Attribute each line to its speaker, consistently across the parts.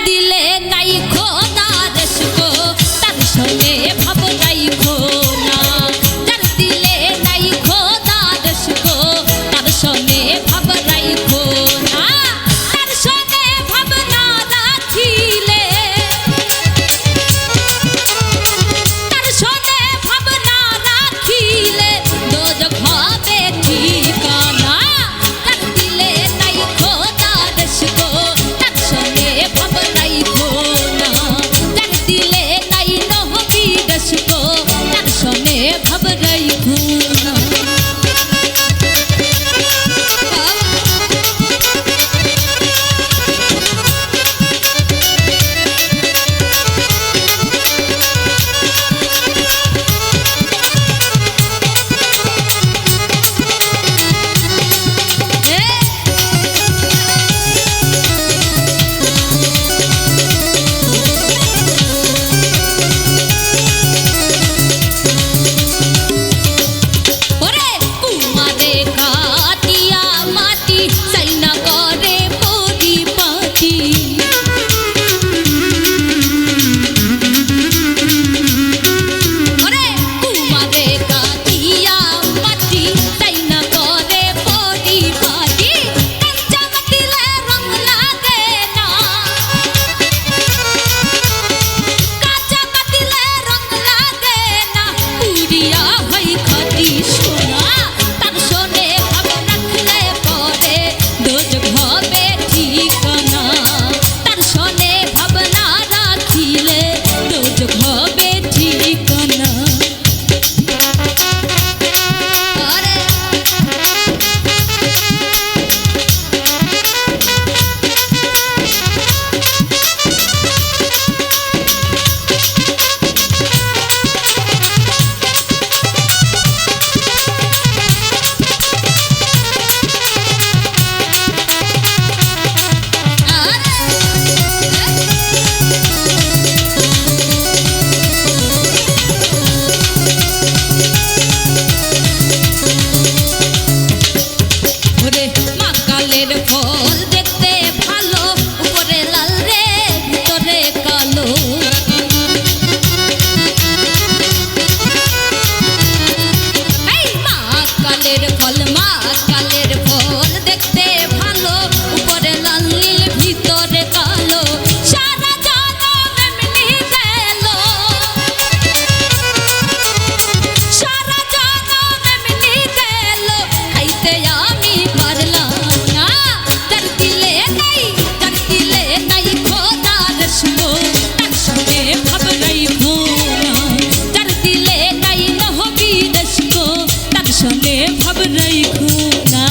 Speaker 1: দিলে নাই খোদা রসকো তার সনে ভাব রাইখো না যার দিলে নাই খোদা রসকো তার সনে ভাব রাইখো না তার সনে ভাব না রাখিলে তার সনে ভাব না রাখিলে দোজখ হবে ঠিকানা যার দিলে নাই খোদা রসকো তার সনে ভাব রাইখো না যার দিলে নাই নহবি রসকো তার সনে ভাব রাইখো না ওরে কুমারে কাটিয়া মাটি সাইনা করে পরিপাটি ওরে কুমারে কাটিয়া মাটি সাইনা করে পরিপাটি কাঁচা মাটিলে রং লাগে না কাঁচা মাটিলে রং লাগে না পুরিয়া হই খাটি সোনা তার সনে ভাব রাখলে পরে দোজখ হবে ঠিকানা তার সনে ভাব না রাখিলে দোজখ হবে ঠিকানা আরে ওরে মাকালের ফল দেখতে ভালো উপরে লাল রে ভিতরে কালো এই মাকালের ফল দেখতে ভালো উপরে লাল নীল ভিতরে কালো সারা জনম এমনি গেল সারা জনম এমনি গেল খাইতে আমি পারলাম না যার দিলে নাই খোদা রসকো তার সঙ্গে ভাব রাইখো না যার দিলে নাই নহবি রসকো তার সঙ্গে ভাব রাইখো না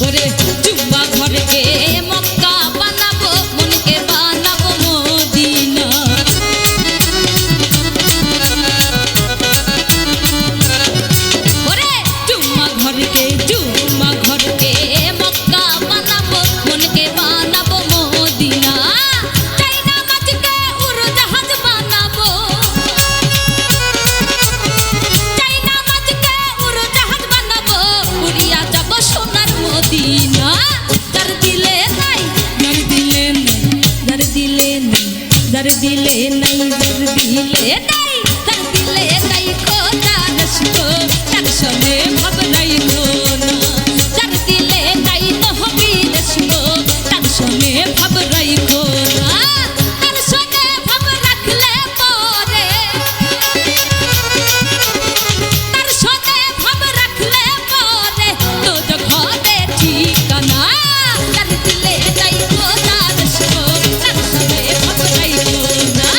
Speaker 1: ওরে জুম্মা ঘরকে মক্কা বানাবো মনকে বানাবো মদিনা ওরে জুম্মা ঘরকে মক্কা বানাবো মনকে বানাবো মদিনা চাইনা মাছকে উড়োজাহাজ বানাবো চাইনা মাছকে উড়োজাহাজ বানাবো উড়িয়া যাব সোনার মদিনা যার দিলে নাই যার দিলে নাই যার দিলে নাই যার দিলে নাই যার দিলে নাই খোদা রসকো তার সনে ভাব রাইখো না যার দিলে নাই নহবি রসকো তার সনে ভাব রাইখো না তার সনে ভাব রাখলে পরে তার সনে ভাব রাখলে পরে দোজখ হবে ঠিকানা যার দিলে নাই খোদা রসকো তার সনে ভাব রাইখো না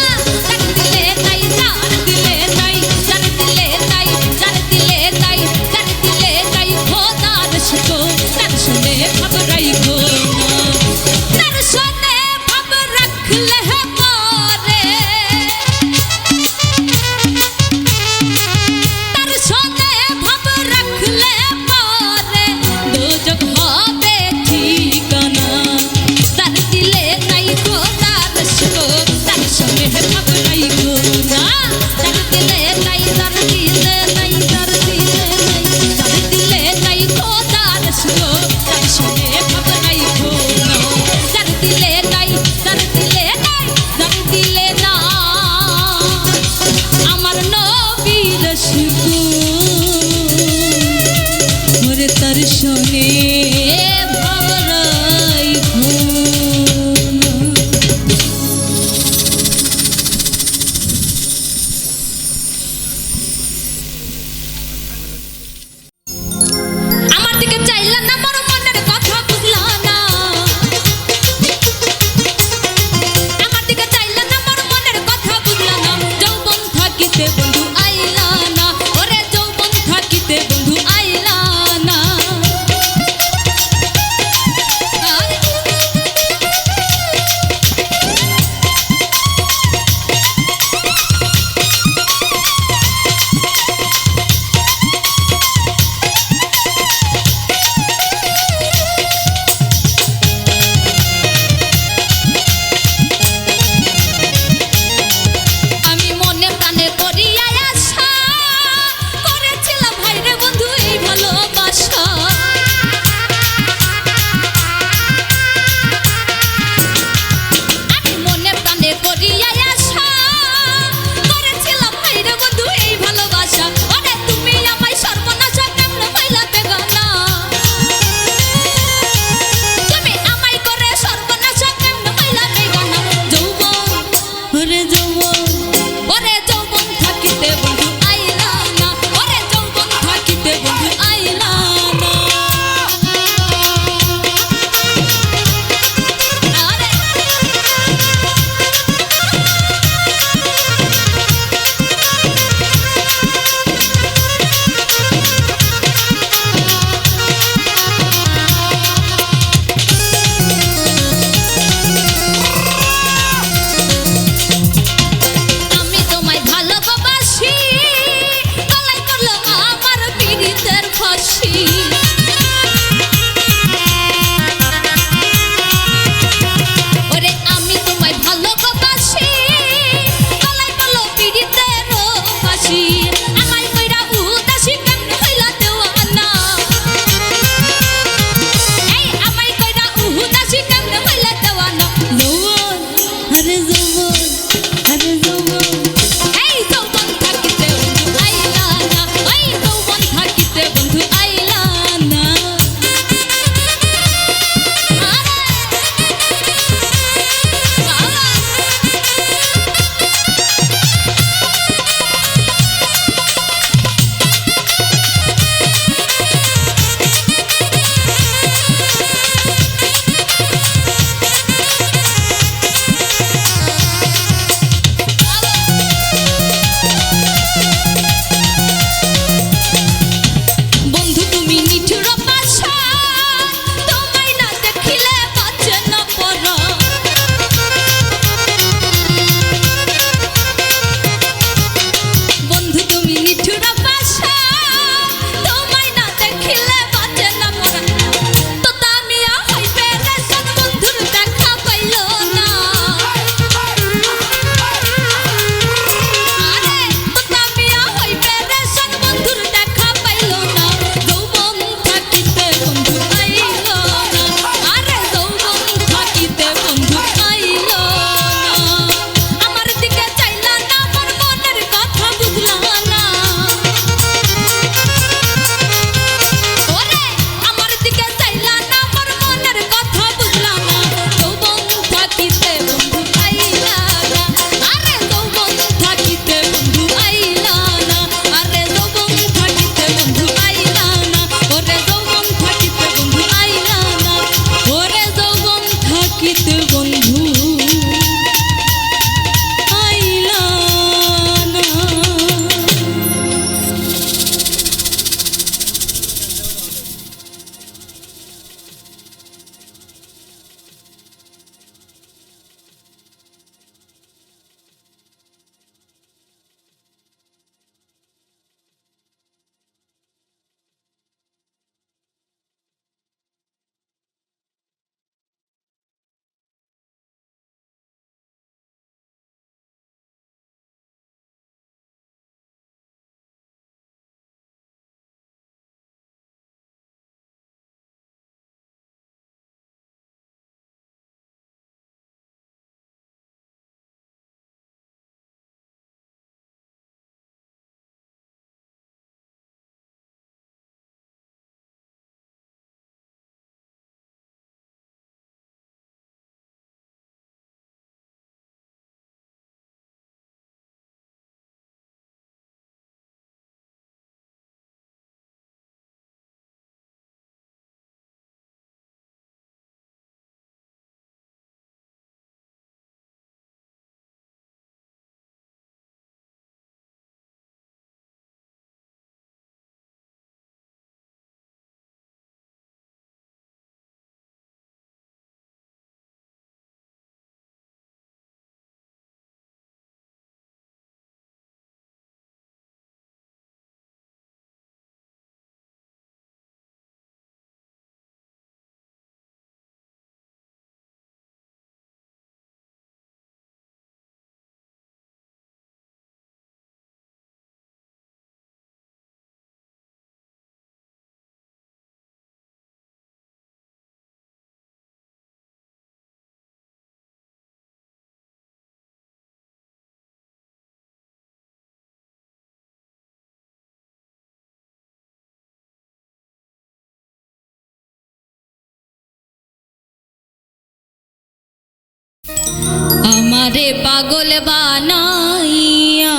Speaker 1: আমারে পাগল বানাইয়া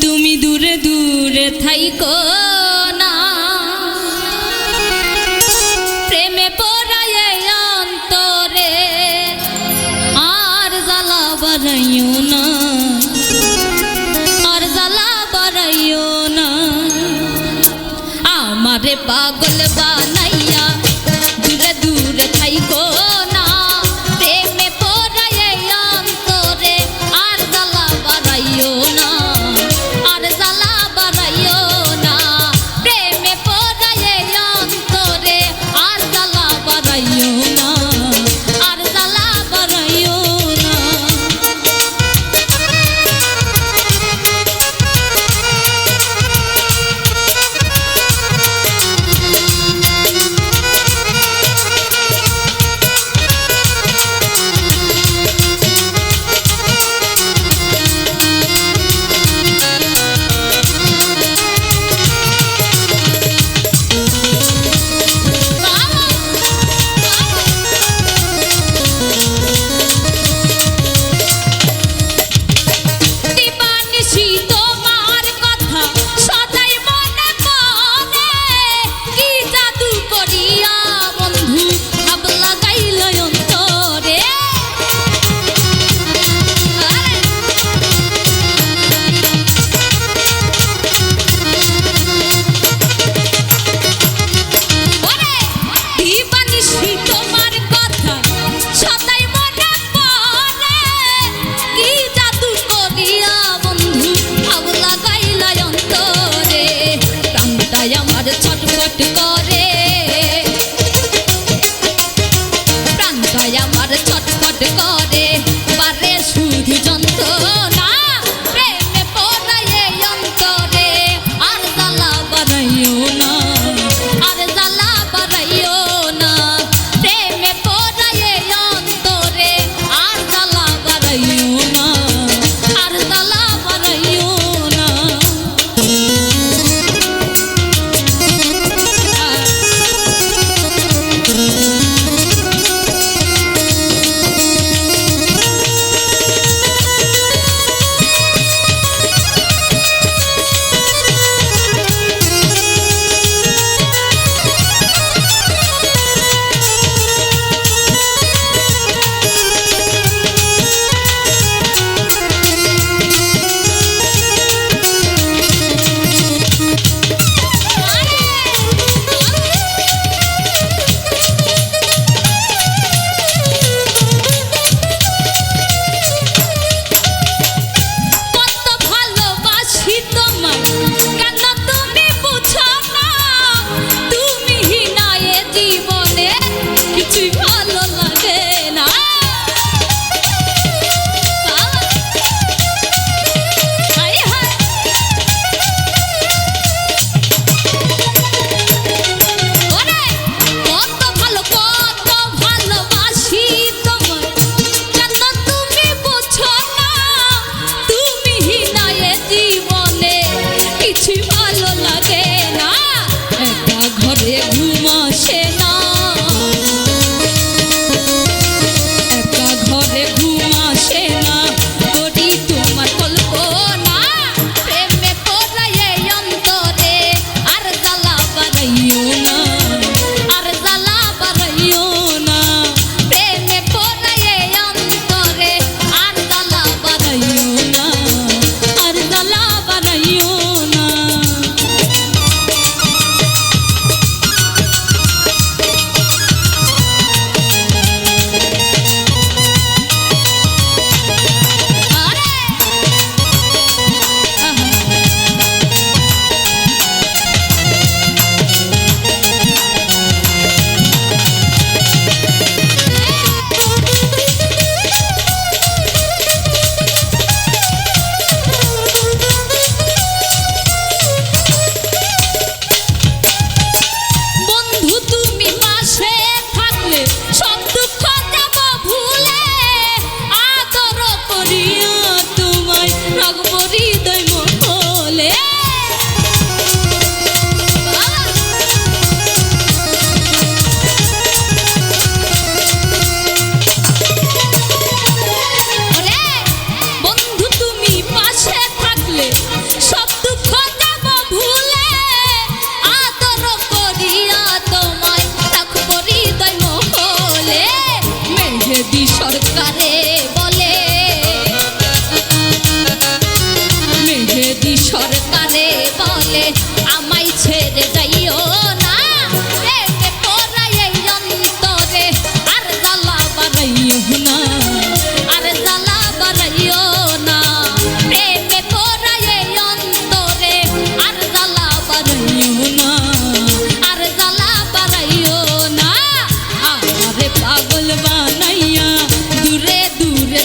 Speaker 1: তুমি দূরে দূরে থাইকো না, প্রেমে পড়াইয়া অন্তরে আর জ্বালা বাড়াইও না, আর জ্বালা বাড়াইও না। আমারে পাগল বানাইয়া দূরে দূরে থাইকো না, প্রেমে পড়াইয়া অন্তরে আর জ্বালা বাড়াইও না, আর জ্বালা বাড়াইও না। প্রেমে পড়াইয়া অন্তরে আর জ্বালা বাড়াইও না, আর জ্বালা বাড়াইও না। আমার ছটফট করে পারে শুধু যন্ত্রণা প্রেমে পড়ায়ে অন্তরে আর জ্বালা বাড়াইও না আর জ্বালা বাড়াইও না প্রেমে পড়ায়ে অন্তরে আর জ্বালা বাড়াইও না আর জ্বালা বাড়াইও না পাগল বানাইয়া দূরে দূরে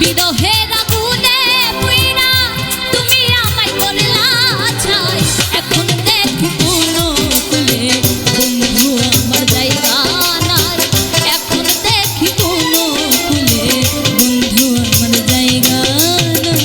Speaker 1: বিরহের আগুনে পুইরা তুমি আমায় করলা ছাই। এখন দেখি কোনো কুলে বন্ধু আমার জায়গা নাই। এখন দেখি কোনো কুলে বন্ধু আমার জায়গা নাই।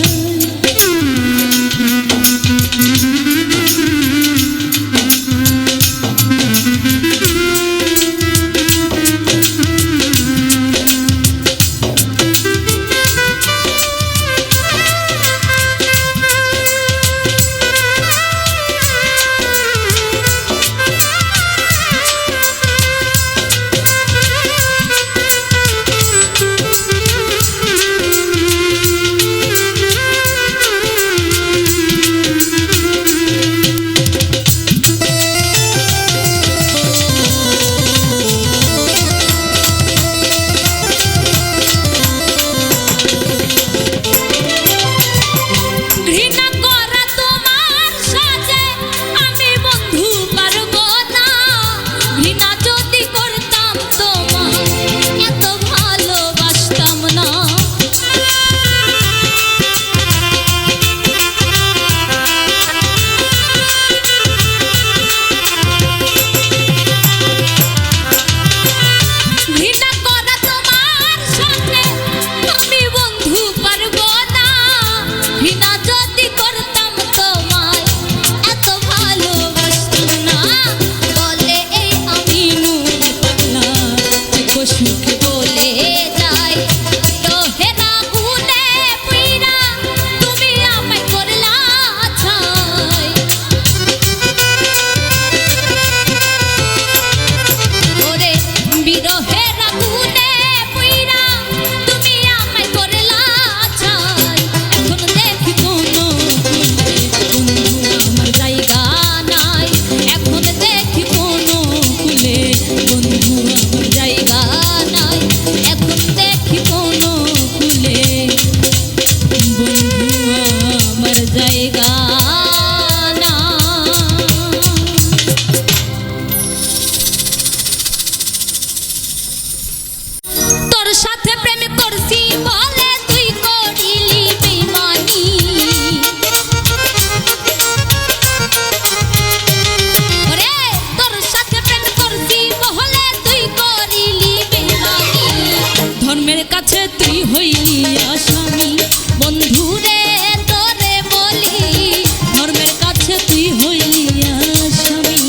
Speaker 1: ঘৃণা করা তোমার সাজে আমি বন্ধু পারবো না। ঘৃণা যদি করতাম তোমার এত ভালোবাসতাম না। ঘৃণা করা তোমার সাথে আমি বন্ধু পারবো না। ঘৃণা যদি করতাম তোমায় এত ভালোবাসতাম না। বলে এই আমি মন পাগলা সুখে বলে যাই। বিরহের আগুনে পুইরা তুমি আমায় করলা ছাই। ওরে বিরহের আগুনে পুইরা তুমি আমায় করলা ছাই। এখন দেখি কোনো কুলে বন্ধু আমার জায়গা নাই। এখন দেখি কোনো কুলে বন্ধু আমার জায়গা নাই। এখন দেখি কোনো কুলে বন্ধু আমার জায়গা নাই। তোর সাথে প্রেম করছি বলে তুই করিলি বেইমানি। ওরে তোর সাথে প্রেম করছি বলে তুই করিলি বেইমানি। ধর্মের কাছে তুই হইলি আসামি বন্ধু রে তোরে বলি। ধর্মের কাছে তুই হইলি আসামি।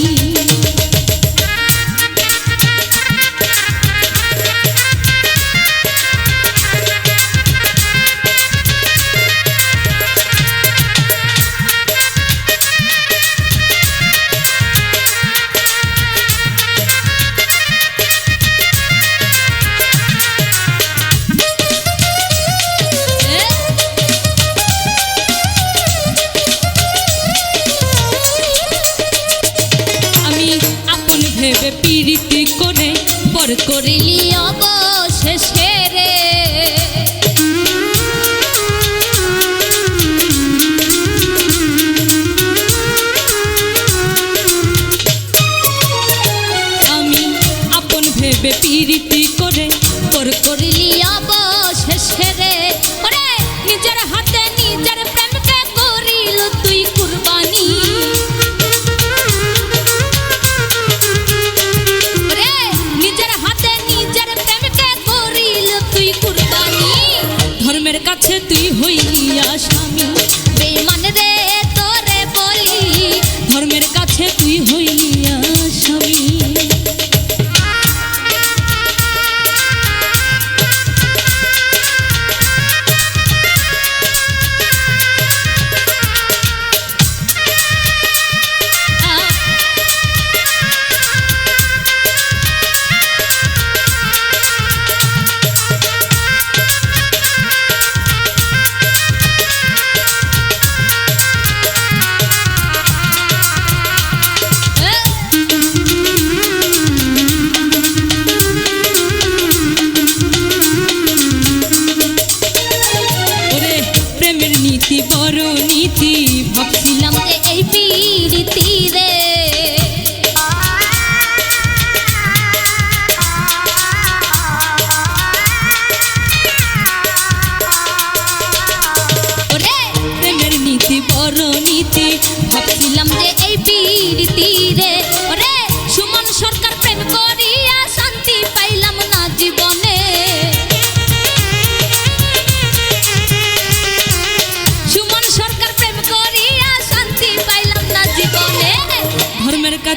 Speaker 1: আমি আপন ভেবে পীড়িতি করে পর করিলি অবশেষে রে। আমি আপন ভেবে পীড়িতি করে পর করিলি অবশেষে রে। ওরে নিজের হাতে নিজের প্রেমকে করিল তুই কুরবানি। ওরে নিজের হাতে নিজের প্রেমকে করিল তুই কুরবানি। ধর্মের কাছে তুই হইলি আসামি বেঈমান রে তোরে বলি। ধর্মের কাছে তুই হইলি আসামি।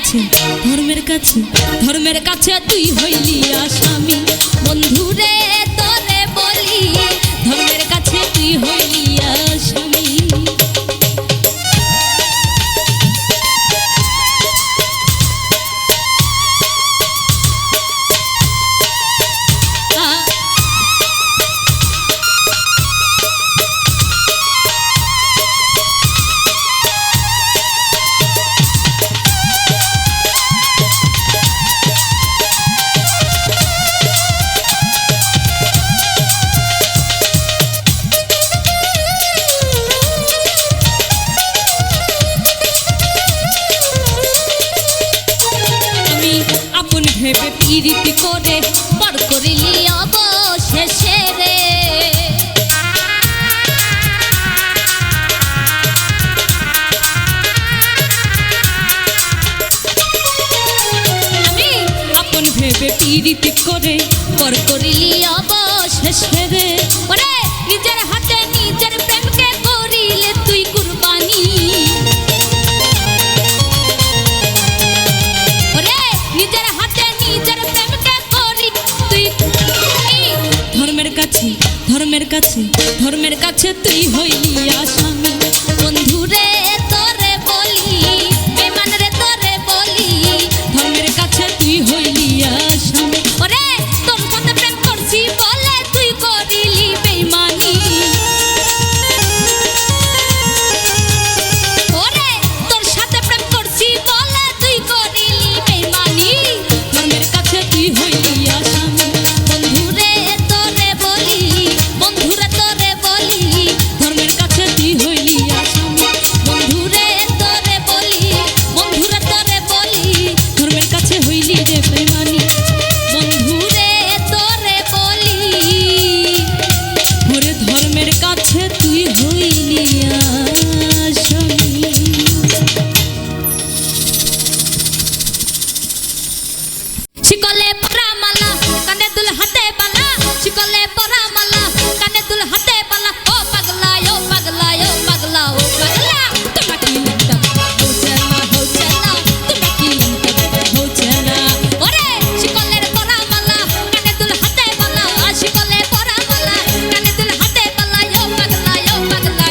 Speaker 1: কাছে ধর্মের কাছে তুই হইলি আসামি বন্ধুরে তোরে বলি ধর্মের কাছে তুই হইলি আসামি ভেবে পিরিতি করে পর করিলি অবশেষে রে আমি আপন ভেবে পিরিতি করে পর করিলি অবশেষে রে ওরে নিজের হাতে নিজের প্রেমকে করিলে তুই কুরবানি ওরে নিজের নিজের প্রেমকে করি তুই ধর্মের কাছে তুই হইলি আসামি বন্ধুরে তোরে বলি বেঈমান রে তোরে বলি ধর্মের কাছে তুই হইলি আসামি ওরে তোর সাথে প্রেম করছি বলে তুই করিলি বেঈমানি ওরে তোর সাথে প্রেম করছি বলে তুই করিলি বেঈমানি ধর্মের কাছে তুই হইলি আসামি বন্ধুরে তোরে বলি ধর্মের কাছে তুই হইলি আসামি বন্ধুরে তোরে বলি ধর্মের কাছে হইলি যে বেঈমানি বন্ধুরে তোরে বলি ওরে ধর্মের কাছে তুই হইলি আসামি শিকলে পরা মালা কানে দুল হাতে বালা শিকলে পরা মালা কানে দুল হাতে বালা ও পাগলা ও পাগলা ও পাগলা ও পাগলা তোমরা কি লঙ্কা হচ্ছে না তোমরা কি লঙ্কা হচ্ছে না ওরে শিকলের পরা মালা কানে দুল হাতে বালা শিকলে পরা মালা কানে দুল হাতে বালা ও পাগলা ও পাগলা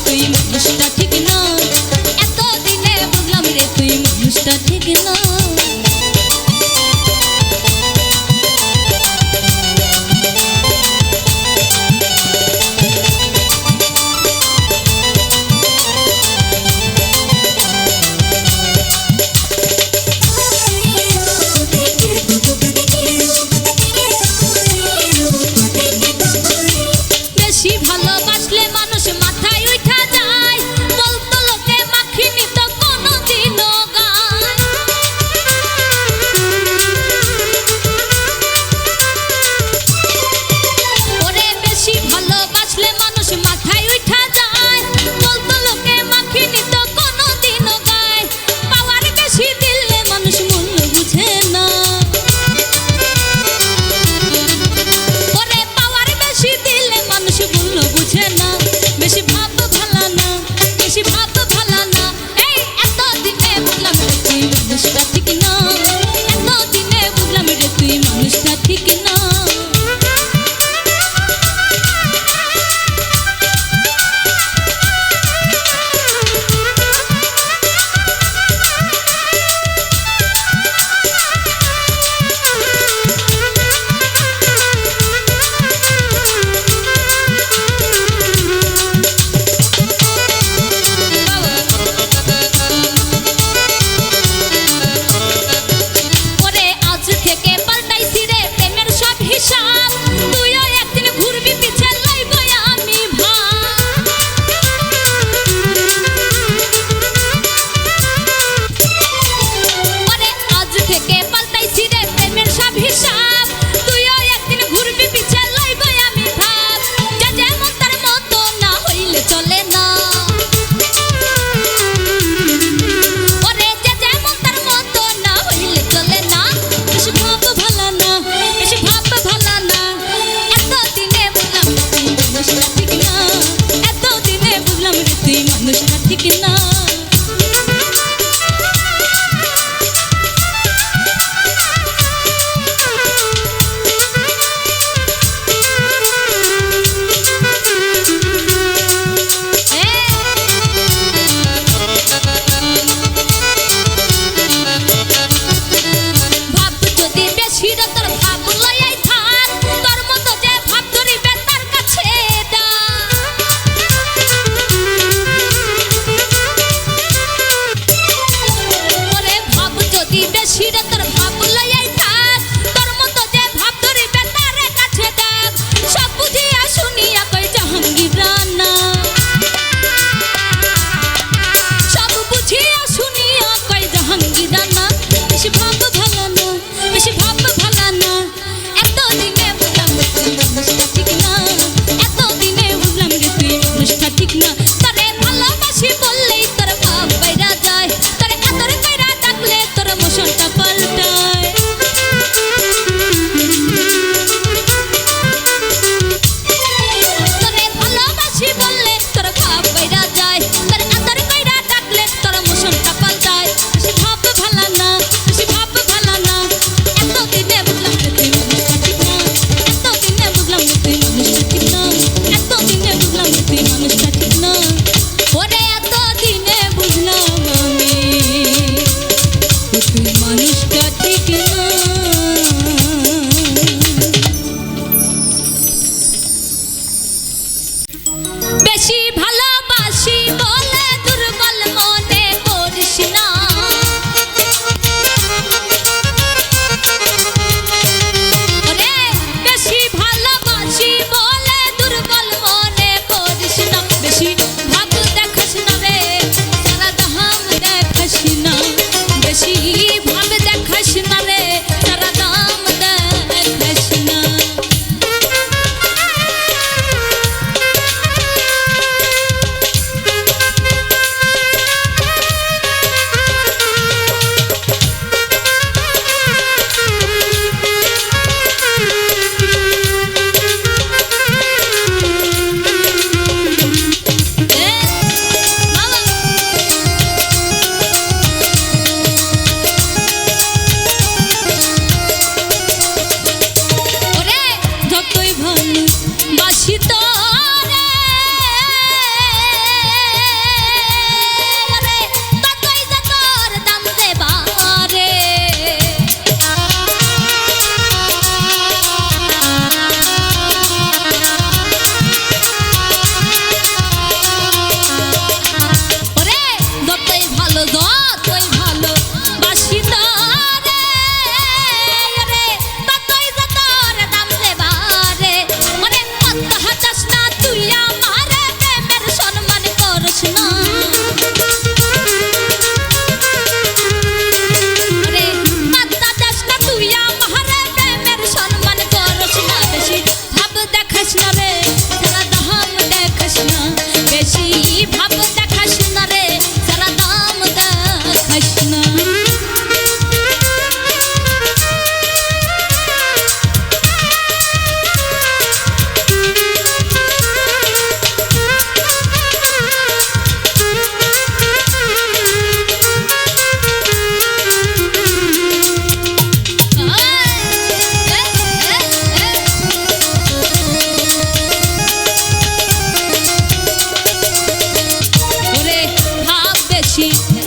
Speaker 1: তুই মানুষটা ঠিক নয়, এতদিনে বুঝলাম রে তুই মানুষটা ঠিক নয়। বেশি ভালোবাসলে মানুষ মাথায় উঠা যায়, ভালোবাসি